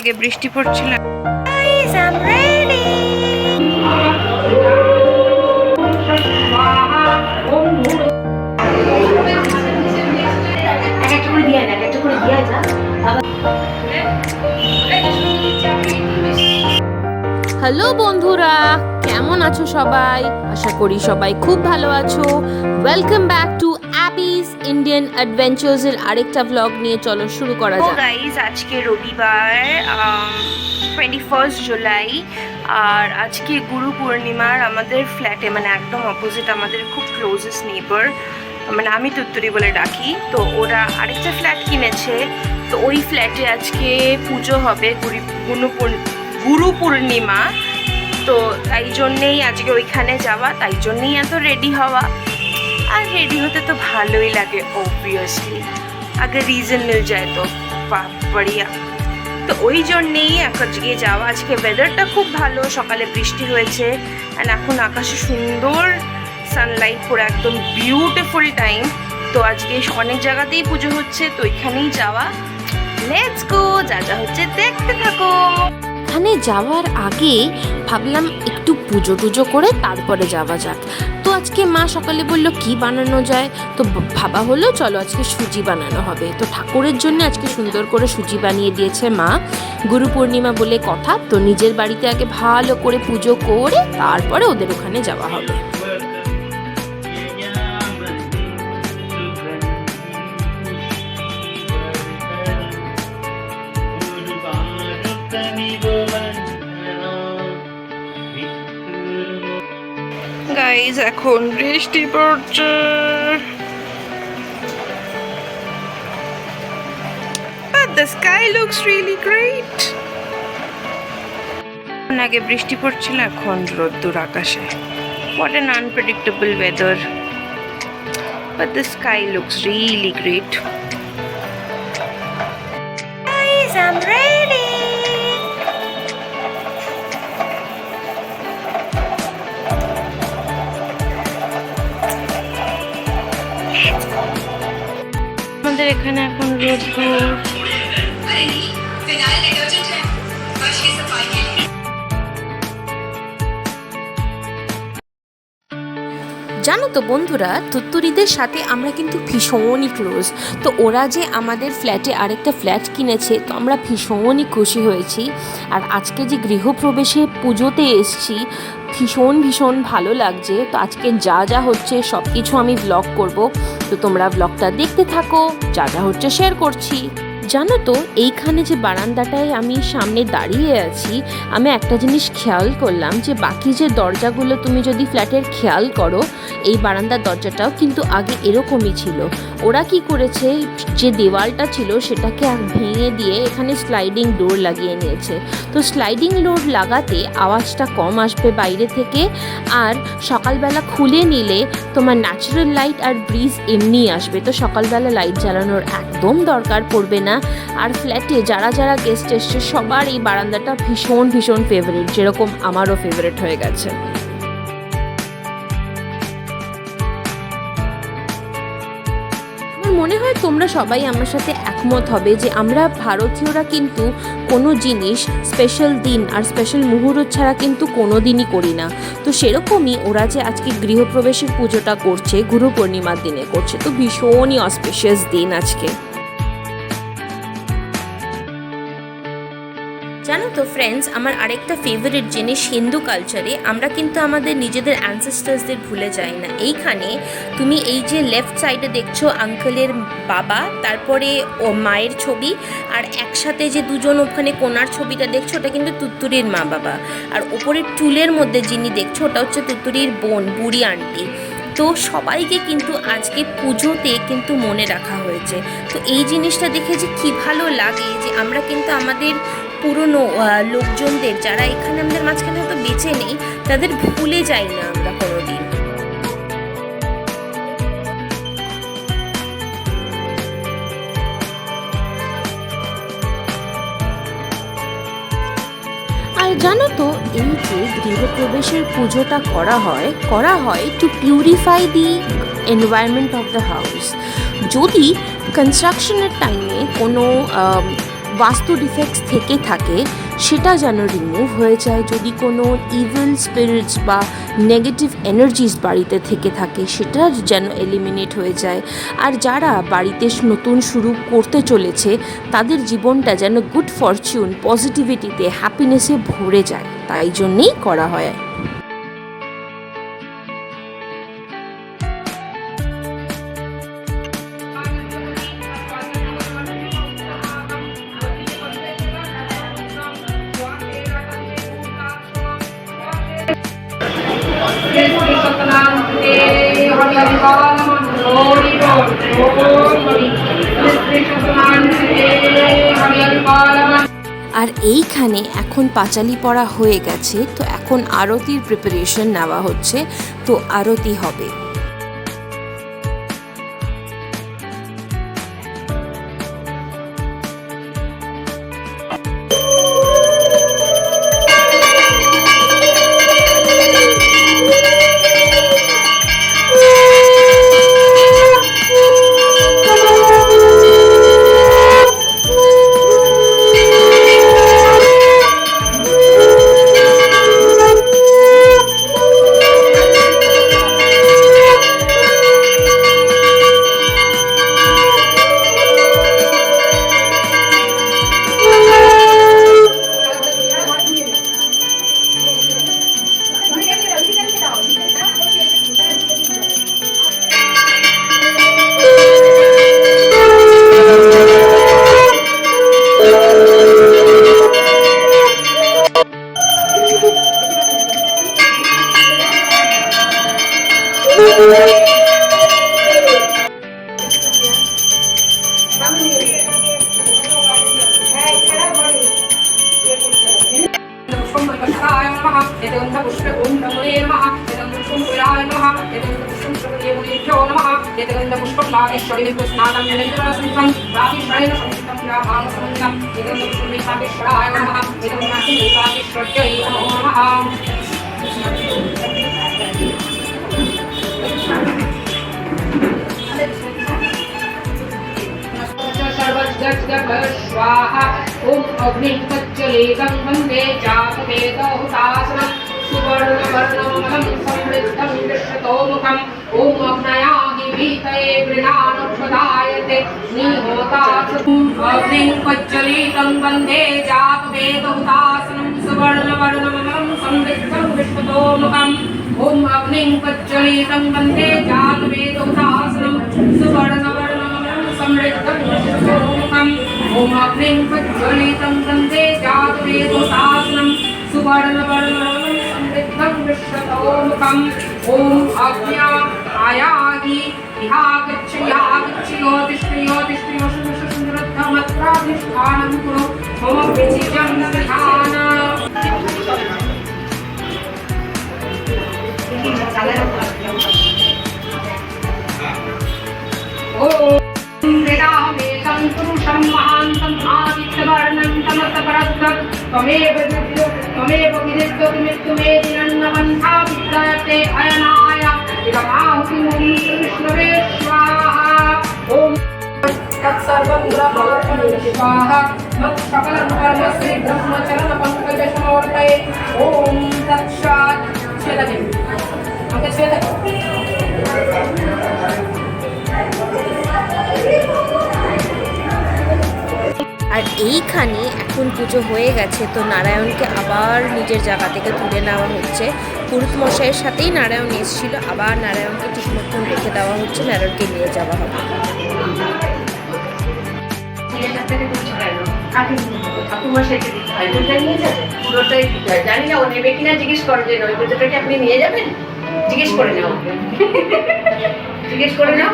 আগে বৃষ্টি পড়ছিল। হ্যালো বন্ধুরা, কেমন আছো সবাই? আশা করি সবাই খুব ভালো আছো। Welcome back to Abyss Indian adventures এর আরেকটা ব্লগ নিয়ে চলো শুরু করা যাক। গাইস, আজকে রবিবার 21 জুলাই আর আজকে গুরু পূর্ণিমার আমাদের ফ্ল্যাটে মানে একদম অপোজিট আমাদের খুব ক্লোজেস্ট নেইবার, মানে আমি তুত্তুরি বলে ডাকি, তো ওরা আরেকটা ফ্ল্যাট কিনেছে। তো ওই ফ্ল্যাটে আজকে পুজো হবে, গুরু পূর্ণিমা। তো তাই জন্যেই আজকে ওইখানে যাওয়া, তাই জন্যেই এত রেডি হওয়া। আর রেডি হতে তো ভালোই লাগে অবভিয়াসলি, আগে রিজন মিল যায় তো বাড়িয়া। তো ওই জন্যেই আজকে যাওয়া। আজকে ওয়েদারটা খুব ভালো, সকালে বৃষ্টি হয়েছে অ্যান্ড এখন আকাশে সুন্দর সানলাইট পড়ে একদম বিউটিফুল টাইম। তো আজকে অনেক জায়গাতেই পুজো হচ্ছে, তো এখানেই যাওয়া। লেটস গো, যা যা হচ্ছে দেখতে থাকো। এখানে যাওয়ার আগে ভাবলাম একটু পুজো টুজো করে তারপরে যাওয়া যাক। তো আজকে মা সকালে বললো কি বানানো যায়, তো ভাবা হলো চলো আজকে সুজি বানানো হবে। তো ঠাকুরের জন্য আজকে সুন্দর করে সুজি বানিয়ে দিয়েছে মা, গুরু পূর্ণিমা বলে কথা। তো নিজের বাড়িতে আগে ভালো করে পুজো করে তারপরে ওদের ওখানে যাওয়া হবে। গাইজ, এখন বৃষ্টি পড়ছে। But the sky looks really great. আগে বৃষ্টি পড়ছিল, এখন রোদ্দুর আকাশে। What an unpredictable weather. But the sky looks really great. Guys, I'm ready. আমাদের এখানে এখন রোদ্দুর। জানো তো বন্ধুরা, তুত্তুরিদের সাথে আমরা কিন্তু ভীষণই ক্লোজ। তো ওরা যে আমাদের ফ্ল্যাটে আরেকটা ফ্ল্যাট কিনেছে, তো আমরা ভীষণই খুশি হয়েছি। আর আজকে যে গৃহপ্রবেশে পুজোতে এসছি, ভীষণ ভালো লাগছে। তো আজকে যা যা হচ্ছে সব কিছু আমি ব্লগ করব, তো তোমরা ব্লগটা দেখতে থাকো, যা যা হচ্ছে শেয়ার করছি। জানো তো, এইখানে যে বারান্দাটায় আমি সামনে দাঁড়িয়ে আছি, আমি একটা জিনিস খেয়াল করলাম যে বাকি যে দরজাগুলো তুমি যদি ফ্ল্যাটের খেয়াল করো, এই বারান্দার দরজাটাও কিন্তু আগে এরকমই ছিল। ওরা কি করেছে, যে দেওয়ালটা ছিল সেটাকে ভেঙে দিয়ে এখানে স্লাইডিং ডোর লাগিয়ে নিয়েছে। তো স্লাইডিং ডোর লাগাতে আওয়াজটা কম আসবে বাইরে থেকে, আর সকালবেলা খুলে নিলে তোমার ন্যাচারাল লাইট আর ব্রিজ এমনিই আসবে। তো সকালবেলা লাইট জ্বালানোর একদম দরকার পড়বে না। আর ফ্ল্যাটে যারা যারা গেস্ট এসছে সবার এই বারান্দাটা ভীষণ ফেভারিট, যেরকম আমারও ফেভারিট হয়ে গেছে। আমার মনে হয় তোমরা সবাই আমার সাথে একমত হবে যে আমরা ভারতীয়রা কিন্তু কোনো জিনিস স্পেশাল দিন আর স্পেশাল মুহূর্ত ছাড়া কিন্তু কোনো দিনই করি না। তো সেরকমই ওরা যে আজকে গৃহপ্রবেশের পুজোটা করছে, গুরু পূর্ণিমার দিনে করছে, তো ভীষণই অস্পেশিয়াস দিন আজকে। জানো তো ফ্রেন্ডস, আমার আরেকটা ফেভারিট জিনিস, হিন্দু কালচারে আমরা কিন্তু আমাদের নিজেদের অ্যানসেস্টার্সদের ভুলে যাই না। এইখানে তুমি এই যে লেফট সাইডে দেখছো আঙ্কেলের বাবা, তারপরে ও মায়ের ছবি, আর একসাথে যে দুজন ওখানে কোনার ছবিটা দেখছো ওটা কিন্তু তুত্তুরির মা বাবা, আর ওপরের টুলের মধ্যে যিনি দেখছো ওটা হচ্ছে তুত্তুরির বোন, বুড়ি আন্টি। তো সবাইকে কিন্তু আজকে পুজোতে কিন্তু মনে রাখা হয়েছে। তো এই জিনিসটা দেখে যে কী ভালো লাগে যে আমরা কিন্তু আমাদের পুরনো লোকজনদের, যারা এখানে আমাদের মাঝখানে হয়তো বেঁচে নেই, তাদের ভুলে যাই না আমরা কোনোদিন। আর জানো তো, এই যে গৃহপ্রবেশের পুজোটা করা হয় two purify the environment of the house. যদি কনস্ট্রাকশনের টাইমে কোনো বাস্তু ডিফেক্টস থেকে থাকে সেটা যেন রিমুভ হয়ে যায়। যদি কোনো ইভিল স্পিরিটস বা নেগেটিভ এনার্জিস বাড়িতে থেকে থাকে সেটা যেন এলিমিনেট হয়ে যায়। আর যারা বাড়িতে নতুন শুরু করতে চলেছে তাদের জীবনটা যেন গুড ফরচুন, পজিটিভিটিতে, হ্যাপিনেসে ভরে যায়, তাই জন্যেই করা হয়। আর এইখানে এখন পাঁচালি পড়া হয়ে গেছে, তো এখন আরতির প্রিপারেশন নেওয়া হচ্ছে, তো আরতি হবে। स्वाहा ओम अग्निं प्रज्वलितं वन्दे जातवेदहुतासनं सुवर्णवर्णमलं समृद्धं विश्वतोमुखम् ओम अग्नयाहि वीतये गृणानुपदायते निहोतासनं अग्निं प्रज्वलितं वन्दे जातवेदहुतासनं सुवर्णवर्णमलं समृद्धं विश्वतोमुखम् ओम अग्निं प्रज्वलितं वन्दे जातवेदहुतासनं सुवर्णवर्णमलं समृद्धं विश्वतोमुखम् ओम अग्निं प्रज्वलितं वन्दे जातवेदहुतासनं सुवर्णवर्णमलं समृद्धं विश्वतोमुखम् ओम अग्न्या आयाहि इहागच्छ योतिष्ठयोतिष्ठयोतिष्ठयोशुन्दरद्धमत्राधिष्ठानं कुरु मम विचिजं विधान वेदामेतं पुरुषं महान्तं आदित्यवर्णं तमसपरद्धं त्वमेव विदित्वमित्तुमेदिनन्नवन्था विद्यते अयनाय इदमाहुतिमुं विष्णवे स्वाहा ॐ तत्सर्वं ब्रह्मोऽर्पणं स्वाहा मत्सकलं कर्मश्री ब्रह्मचरणपङ्कजसमर्पये ॐ तत्सात् छेदते আর এইখানে এখন পুজো হয়ে গেছে, তো নারায়ণকে আবার নিজের জায়গা থেকে তুলে নেওয়া হচ্ছে। পুরোহিত মশাইয়ের সাথেই নারায়ণ এসেছিল, আবার নারায়ণকে ঠিক মতন রেখে দেওয়া হচ্ছে, নারায়ণকে নিয়ে যাওয়া হবে। জানি না ও নেবে কিনা, জিজ্ঞেস করো যে নৈবেদ্যটাকে আপনি নিয়ে যাবেন, জিজ্ঞেস করে নাও, জিজ্ঞেস করে নাও।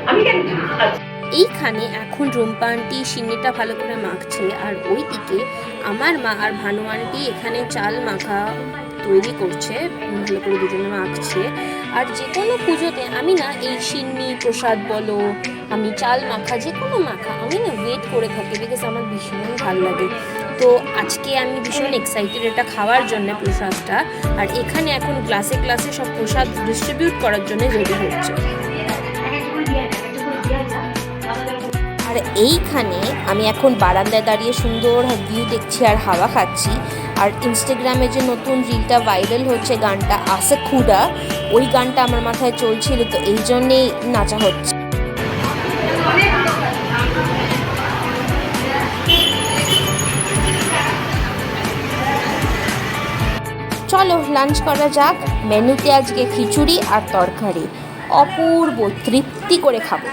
আমি কেন এইখানে এখন রুম্পা আন্টি সিন্নিটা ভালো করে মাখছে, আর ওইদিকে আমার মা আর ভানু আন্টি এখানে চাল মাখা তৈরি করছে, ভালো করে দুজনে মাখছে। আর যে কোনো পুজোতে আমি না এই সিন্নি প্রসাদ বলো, আমি চাল মাখা, যে কোনো মাখা আমি না ওয়েট করে থাকি, বিকজ আমার ভীষণ ভালো লাগে। তো আজকে আমি ভীষণ এক্সাইটেড এটা খাওয়ার জন্য প্রসাদটা। আর এখানে এখন ক্লাসে ক্লাসে সব প্রসাদ ডিস্ট্রিবিউট করার জন্য রেডি হচ্ছে। আর আর এইখানে আমি এখন বারান্দায় দাঁড়িয়ে সুন্দর ভিউ দেখছি আর হাওয়া খাচ্ছি। আর ইনস্টাগ্রামে যে নতুন রিলটা ভাইরাল হচ্ছে গানটা আসে খুদা, ওই গানটা আমার মাথায় চলছিল, তো এই জন্যেই নাচা হচ্ছে। চলো লাঞ্চ করা যাক। মেনুতে আজকে খিচুড়ি আর তরকারি, অপূর্ব তৃপ্তি করে খাবো।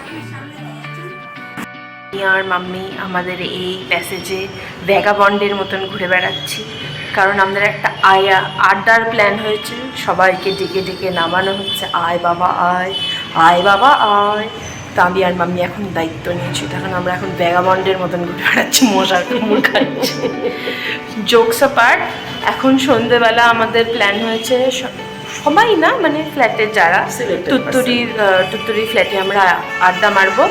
আর মাম্মি আমাদের এই প্যাসেজে ভ্যাগাবন্ডের মতন ঘুরে বেড়াচ্ছি, কারণ আমাদের একটা আড্ডার প্ল্যান হয়েছে। সবাইকে ডেকে ডেকে নামানো হচ্ছে, আয় বাবা আয়, আয় বাবা আয়। তো আমি আর মাম্মি এখন দায়িত্ব নিয়েছি, তখন আমরা এখন ভ্যাগাবন্ডের মতন ঘুরে বেড়াচ্ছি, মশার কামড় খাচ্ছি। জোকস অ্যাপার্ট, এখন সন্ধেবেলা আমাদের প্ল্যান হয়েছে, সবাই না মানে ফ্ল্যাটের যারা, তুত্তুরি ফ্ল্যাটে আমরা আড্ডা মারবো।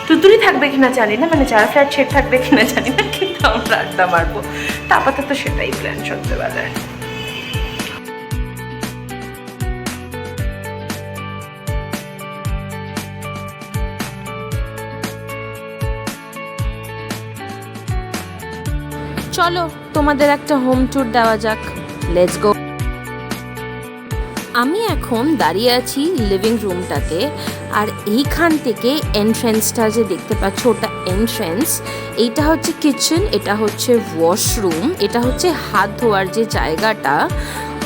তুতুরি থাকবে কিনা জানি না, মানে যারা ফ্ল্যাট শেড থাকবে কিনা জানি না, কিন্তু আমরা আড্ডা মারবো। তা আপাতত সেটাই প্ল্যান সন্ধ্যেবেলায়। চলো তোমাদের একটা হোম ট্যুর দেওয়া যাক, লেটস গো। আমি এখন দাঁড়িয়ে আছি লিভিং রুমটাতে, আর এইখান থেকে এন্ট্রেন্সটা যে দেখতে পাচ্ছ ওটা এন্ট্রেন্স, এইটা হচ্ছে কিচেন, এটা হচ্ছে ওয়াশরুম, এটা হচ্ছে হাত ধোয়ার যে জায়গাটা,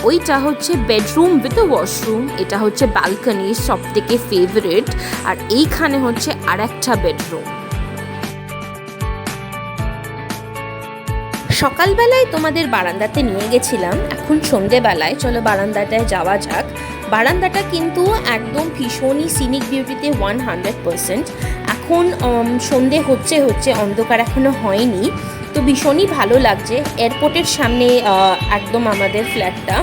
ওইটা হচ্ছে বেডরুম উইথ ওয়াশরুম, এটা হচ্ছে ব্যালকনি সব থেকে ফেভারিট, আর এইখানে হচ্ছে আর একটা বেডরুম। সকালবেলায় তোমাদের বারান্দাতে নিয়ে গেছিলাম, এখন সন্ধেবেলায় চলো বারান্দাটায় যাওয়া যাক। বারান্দাটা কিন্তু একদম ভীষণই সিনিক বিউটিতে 100%। এখন সন্ধে হচ্ছে অন্ধকার এখনো হয়নি, তো ভীষণই ভালো লাগছে। এয়ারপোর্টের সামনে একদম আমাদের ফ্ল্যাটটা,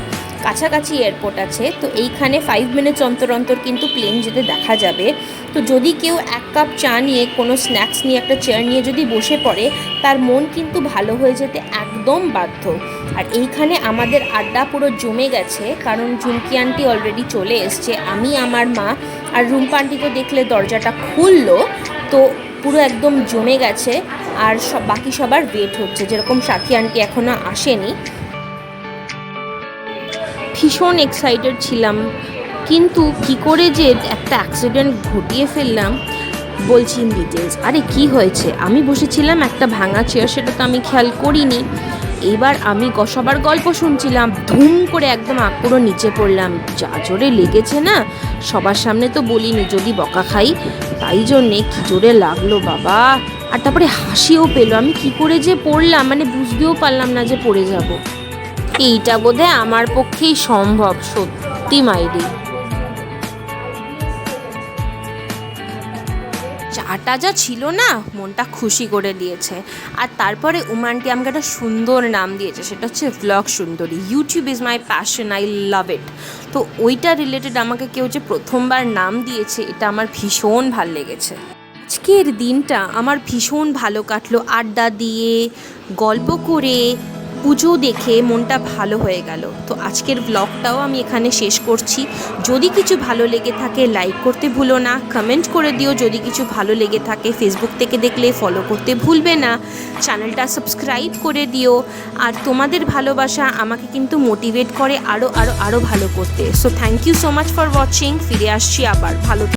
কাছাকাছি এয়ারপোর্ট আছে, তো এইখানে 5 মিনিটস অন্তর অন্তর কিন্তু প্লেন যেতে দেখা যাবে। তো যদি কেউ 1 কাপ চা নিয়ে কোনো স্ন্যাক্স নিয়ে একটা চেয়ার নিয়ে যদি বসে পড়ে, তার মন কিন্তু ভালো হয়ে যেতে একদম বাধ্য। আর এইখানে আমাদের আড্ডা পুরো জমে গেছে, কারণ ঝুমকি আন্টি অলরেডি চলে এসছে, আমি আমার মা আর রুম্পা আন্টি তো দেখলে দরজাটা খুললো, তো পুরো একদম জমে গেছে। আর বাকি সবার ওয়েট হচ্ছে, যেরকম সাথী আন্টি এখনও আসেনি। ভীষণ এক্সাইটেড ছিলাম, কিন্তু কি করে যে একটা অ্যাক্সিডেন্ট ঘটিয়ে ফেললাম বলছি ইন ডিটেলস। আরে কি হয়েছে, আমি বসেছিলাম একটা ভাঙা চেয়ার, সেটা তো আমি খেয়াল করিনি। এবার আমি সবার গল্প শুনছিলাম, ধুম করে একদম পুরো নিচে পড়লাম, যা জোরে লেগেছে না, সবার সামনে তো বলিনি যদি বকা খাই, তাই জন্যে কি জোরে লাগলো বাবা। আর তারপরে হাসিও পেলো, আমি কি করে যে পড়লাম, মানে বুঝতেও পারলাম না যে পড়ে যাব। এইটা বোধহয় আমার পক্ষেই সম্ভব, সত্যি মাইরি। চাটা যা ছিল না, মনটা খুশি করে দিয়েছে। আর তারপরে উমানটি আমাকে একটা সুন্দর নাম দিয়েছে, সেটা হচ্ছে vlog Sundari. YouTube is my passion, I love it. তো ওইটা রিলেটেড আমাকে কেউ যে প্রথমবার নাম দিয়েছে, এটা আমার ভীষণ ভাল লেগেছে। আজকের দিনটা আমার ভীষণ ভালো কাটলো, আড্ডা দিয়ে, গল্প করে, পুজো দেখে মনটা ভালো হয়ে গেল। তো আজকের ব্লগটাও আমি এখানে শেষ করছি। যদি কিছু ভালো লেগে থাকে লাইক করতে ভুলো না, কমেন্ট করে দিও যদি কিছু ভালো লেগে থাকে। ফেসবুক থেকে দেখলে ফলো করতে ভুলবে না, চ্যানেলটা সাবস্ক্রাইব করে দিও। আর তোমাদের ভালোবাসা আমাকে কিন্তু মোটিভেট করে আরও ভালো করতে। So thank you so much for watching. ফিরে আসছি আবার, ভালো